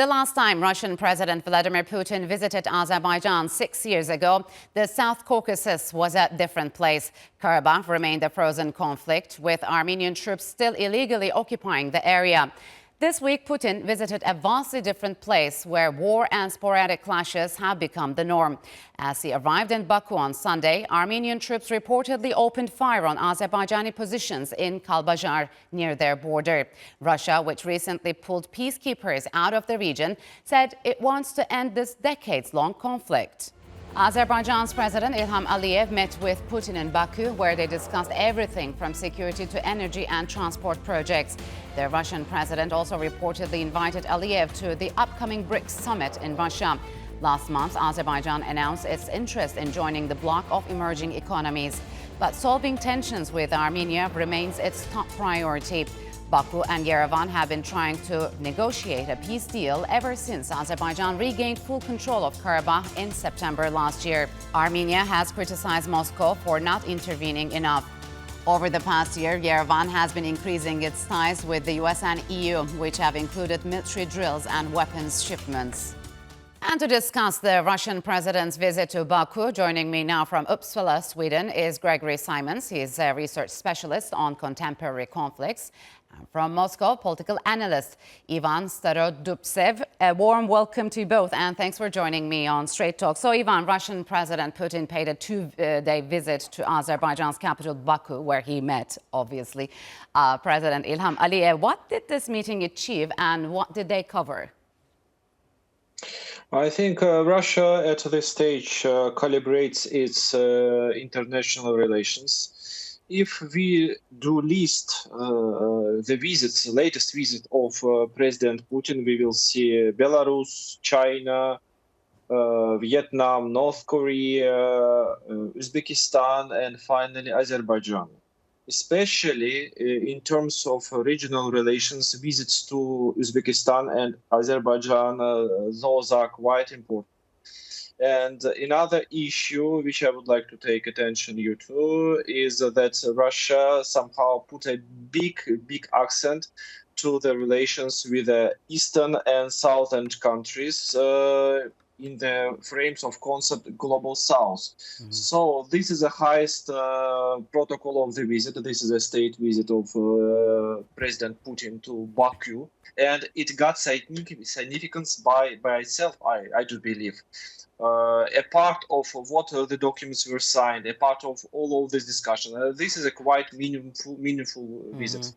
The last time Russian President Vladimir Putin visited Azerbaijan 6 years ago, the South Caucasus was a different place. Karabakh remained a frozen conflict, with Armenian troops still illegally occupying the area. This week, Putin visited a vastly different place where war and sporadic clashes have become the norm. As he arrived in Baku on Sunday, Armenian troops reportedly opened fire on Azerbaijani positions in Kalbajar near their border. Russia, which recently pulled peacekeepers out of the region, said it wants to end this decades-long conflict. Azerbaijan's President Ilham Aliyev met with Putin in Baku, where they discussed everything from security to energy and transport projects. The Russian president also reportedly invited Aliyev to the upcoming BRICS summit in Russia. Last month, Azerbaijan announced its interest in joining the bloc of emerging economies. But solving tensions with Armenia remains its top priority. Baku and Yerevan have been trying to negotiate a peace deal ever since Azerbaijan regained full control of Karabakh in September last year. Armenia has criticized Moscow for not intervening enough. Over the past year, Yerevan has been increasing its ties with the US and EU, which have included military drills and weapons shipments. And to discuss the Russian president's visit to Baku, joining me now from Uppsala, Sweden, is Gregory Simons. He is a research specialist on contemporary conflicts. And from Moscow, political analyst Ivan Starodubtsev. A warm welcome to you both, and thanks for joining me on Straight Talk. So, Ivan, Russian President Putin paid a two-day visit to Azerbaijan's capital, Baku, where he met, obviously, President Ilham Aliyev. What did this meeting achieve, and what did they cover? I think Russia at this stage calibrates its international relations. If we do list the visits, latest visit of President Putin, we will see Belarus, China, Vietnam, North Korea, Uzbekistan, and finally Azerbaijan. Especially in terms of regional relations, visits to Uzbekistan and Azerbaijan, those are quite important. And another issue which I would like to take attention you to is that Russia somehow put a big accent to the relations with the eastern and southern countries in the frames of concept Global South. Mm-hmm. So this is the highest protocol of the visit. This is a state visit of President Putin to Baku. And it got significance by itself, I do believe. A part of what the documents were signed, a part of all of this discussion. This is a quite meaningful visit.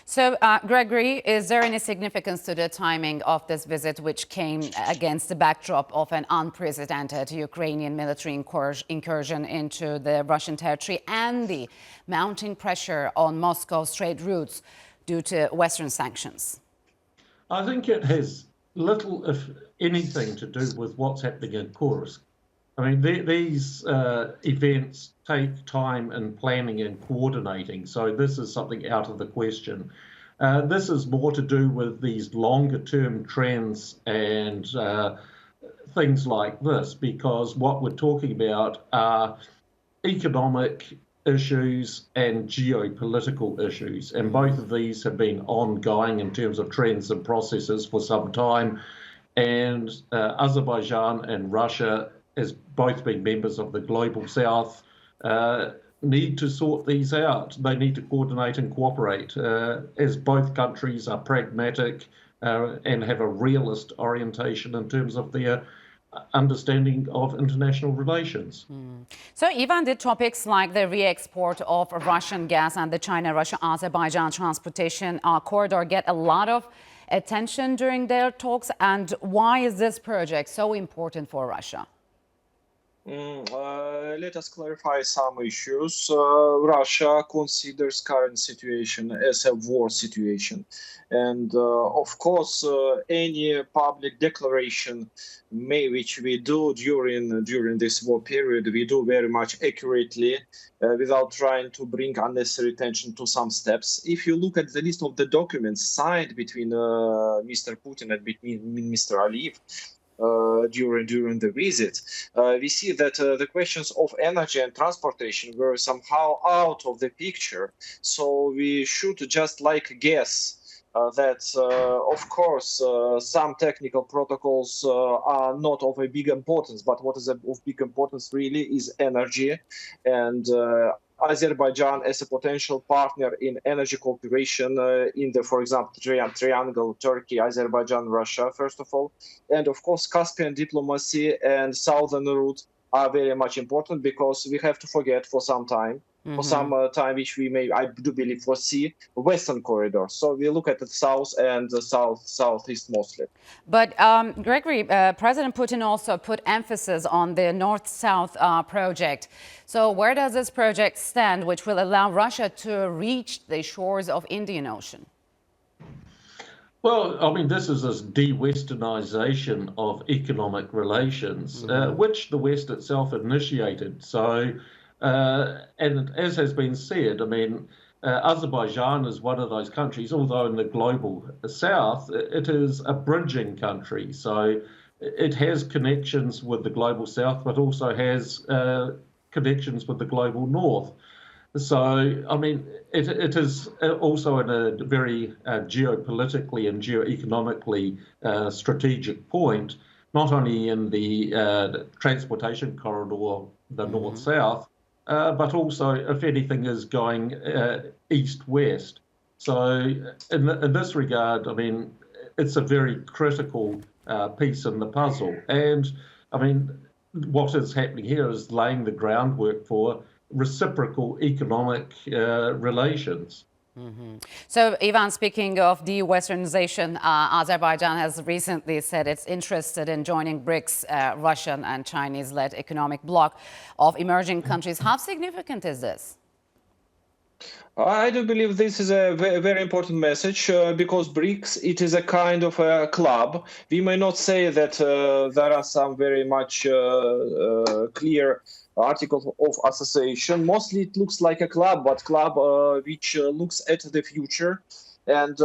So, Gregory, is there any significance to the timing of this visit, which came against the backdrop of an unprecedented Ukrainian military incursion into the Russian territory and the mounting pressure on Moscow's trade routes due to Western sanctions? I think it has little, if anything, to do with what's happening in Kursk. I mean, these events take time and planning and coordinating, so this is something out of the question. This is more to do with these longer-term trends and things like this, because what we're talking about are economic issues and geopolitical issues, and both of these have been ongoing in terms of trends and processes for some time, and Azerbaijan and Russia, as both being members of the Global South, need to sort these out. They need to coordinate and cooperate, as both countries are pragmatic and have a realist orientation in terms of their understanding of international relations. So, Ivan, did topics like the re-export of Russian gas and the China-Russia-Azerbaijan transportation corridor get a lot of attention during their talks? And why is this project so important for Russia? Let us clarify some issues. Russia considers current situation as a war situation. And of course, any public declaration which we do during this war period, we do very much accurately without trying to bring unnecessary attention to some steps. If you look at the list of the documents signed between Mr. Putin and between Mr. Aliyev, during the visit, we see that the questions of energy and transportation were somehow out of the picture. So we should just guess that, of course, some technical protocols are not of a big importance, but what is of big importance really is energy. And Azerbaijan as a potential partner in energy cooperation in the, for example, triangle, Turkey, Azerbaijan, Russia, first of all. And of course, Caspian diplomacy and southern route are very much important, because we have to forget for some time, which we may, I do believe, foresee, Western corridor. So we look at the south and the southeast mostly. But Gregory, President Putin also put emphasis on the North-South project. So where does this project stand, which will allow Russia to reach the shores of Indian Ocean? Well, I mean, this is this de-Westernization of economic relations, which the West itself initiated. So, and as has been said, I mean, Azerbaijan is one of those countries, although in the global south, it is a bridging country. So it has connections with the global south, but also has connections with the global north. So, I mean, it is also in a very geopolitically and geoeconomically strategic point, not only in the transportation corridor, the north-south, but also, if anything, is going east-west. So in this regard, I mean, it's a very critical piece in the puzzle. And, I mean, what is happening here is laying the groundwork for reciprocal economic relations. So, Ivan, speaking of de-Westernization, Azerbaijan has recently said it's interested in joining BRICS, Russian and Chinese-led economic bloc of emerging countries. How significant is this? I do believe this is a very important message, because BRICS, it is a kind of a club. We may not say that there are some very much clear articles of association. Mostly it looks like a club, but club which looks at the future and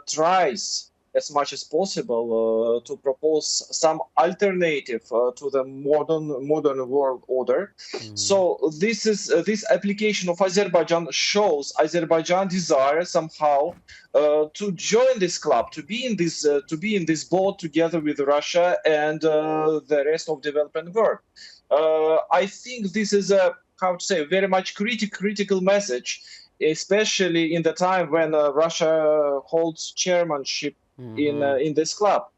tries as much as possible to propose some alternative to the modern world order. So this application of Azerbaijan shows Azerbaijan desire somehow to join this club, to be in this boat together with Russia and the rest of developing world. I think this is a very much critical message, especially in the time when Russia holds chairmanship in this club.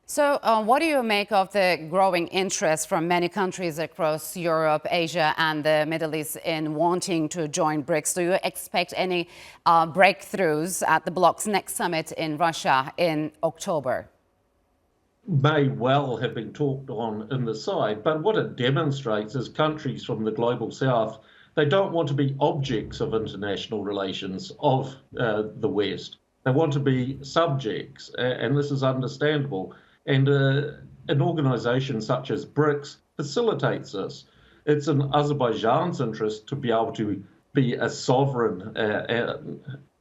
So what do you make of the growing interest from many countries across Europe, Asia and the Middle East in wanting to join BRICS? Do you expect any breakthroughs at the bloc's next summit in Russia in October? May well have been talked on in the side, but what it demonstrates is countries from the global south, they don't want to be objects of international relations of the West. They want to be subjects, and this is understandable. And an organization such as BRICS facilitates this. It's in Azerbaijan's interest to be able to be a sovereign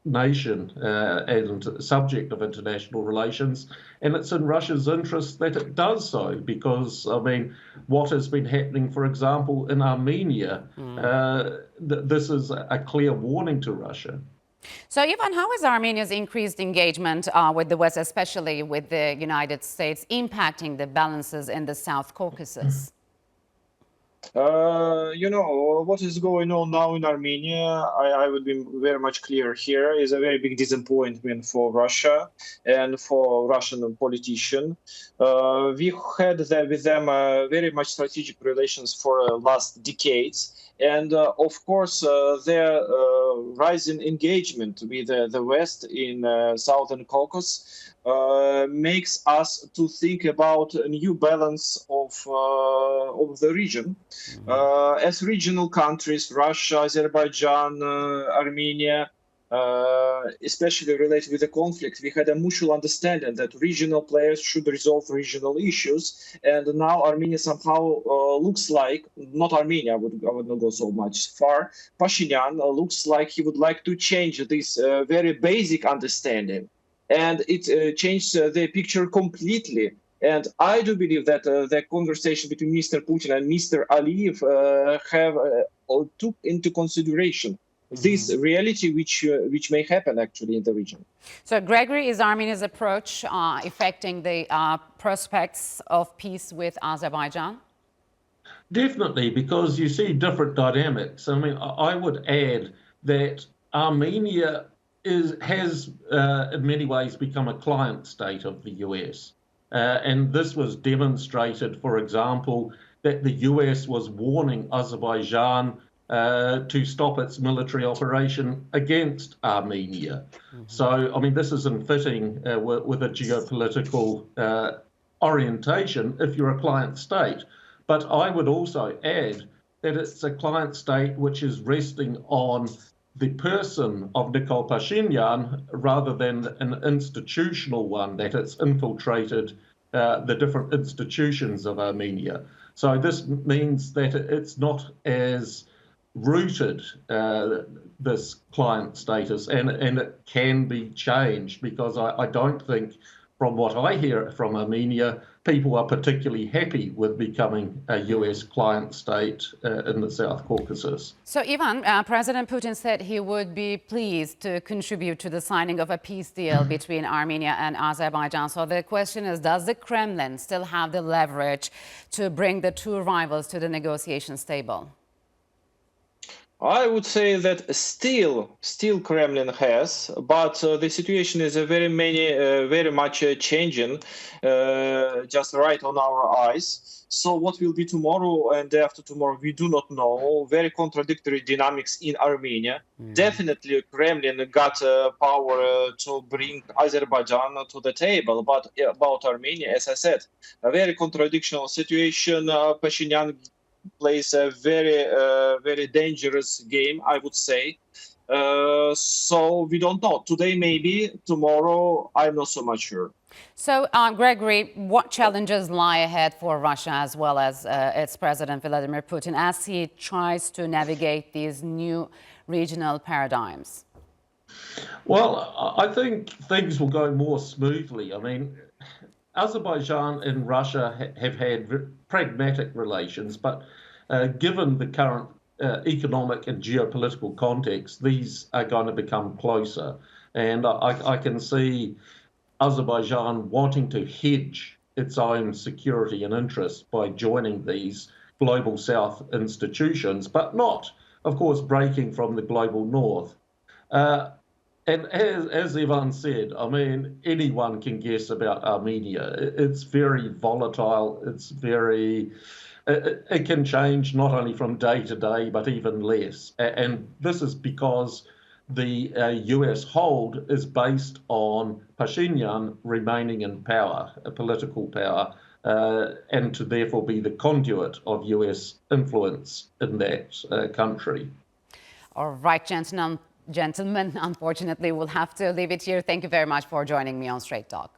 nation and subject of international relations. And it's in Russia's interest that it does so, because, I mean, what has been happening, for example, in Armenia, this is a clear warning to Russia. So, Ivan, how is Armenia's increased engagement with the West, especially with the United States, impacting the balances in the South Caucasus? What is going on now in Armenia, I would be very much clear here, is a very big disappointment for Russia and for Russian politicians. We had with them very much strategic relations for last decades. And of course, their rising engagement with the West in Southern Caucasus makes us to think about a new balance of the region. As regional countries, Russia, Azerbaijan, Armenia, especially related with the conflict, we had a mutual understanding that regional players should resolve regional issues. And now Armenia somehow looks like, not Armenia, I would not go so much far, Pashinyan looks like he would like to change this very basic understanding. And it changed the picture completely. And I do believe that the conversation between Mr. Putin and Mr. Aliyev took into consideration this reality which may happen actually in the region. So, Gregory, is Armenia's approach affecting the prospects of peace with Azerbaijan? Definitely, because you see different dynamics. I mean, I would add that Armenia has in many ways become a client state of the US. And this was demonstrated, for example, that the US was warning Azerbaijan to stop its military operation against Armenia. So, I mean, this is in fitting with a geopolitical orientation if you're a client state. But I would also add that it's a client state which is resting on the person of Nikol Pashinyan rather than an institutional one, that it's infiltrated the different institutions of Armenia. So this means that it's not as rooted, this client status, and it can be changed, because I don't think, from what I hear from Armenia, people are particularly happy with becoming a US client state in the South Caucasus. So, Ivan, President Putin said he would be pleased to contribute to the signing of a peace deal between Armenia and Azerbaijan. So the question is, does the Kremlin still have the leverage to bring the two rivals to the negotiations table? I would say that still Kremlin has, but the situation is very much changing, just right on our eyes. So what will be tomorrow and day after tomorrow, we do not know. Very contradictory dynamics in Armenia. Definitely Kremlin got power to bring Azerbaijan to the table, but about Armenia, as I said, a very contradictional situation. Pashinyan plays a very dangerous game, I would say. So we don't know. Today, maybe. Tomorrow, I'm not so much sure. So, Gregory, what challenges lie ahead for Russia as well as its President Vladimir Putin as he tries to navigate these new regional paradigms? Well, I think things will go more smoothly. I mean, Azerbaijan and Russia have had pragmatic relations, but given the current economic and geopolitical context, these are going to become closer. And I can see Azerbaijan wanting to hedge its own security and interests by joining these global South institutions, but not, of course, breaking from the global North. And as Ivan said, I mean, anyone can guess about Armenia. It's very volatile. It can change not only from day to day, but even less. And this is because the US hold is based on Pashinyan remaining in power, political power, and to therefore be the conduit of US influence in that country. All right, gentlemen, unfortunately, we'll have to leave it here. Thank you very much for joining me on Straight Talk.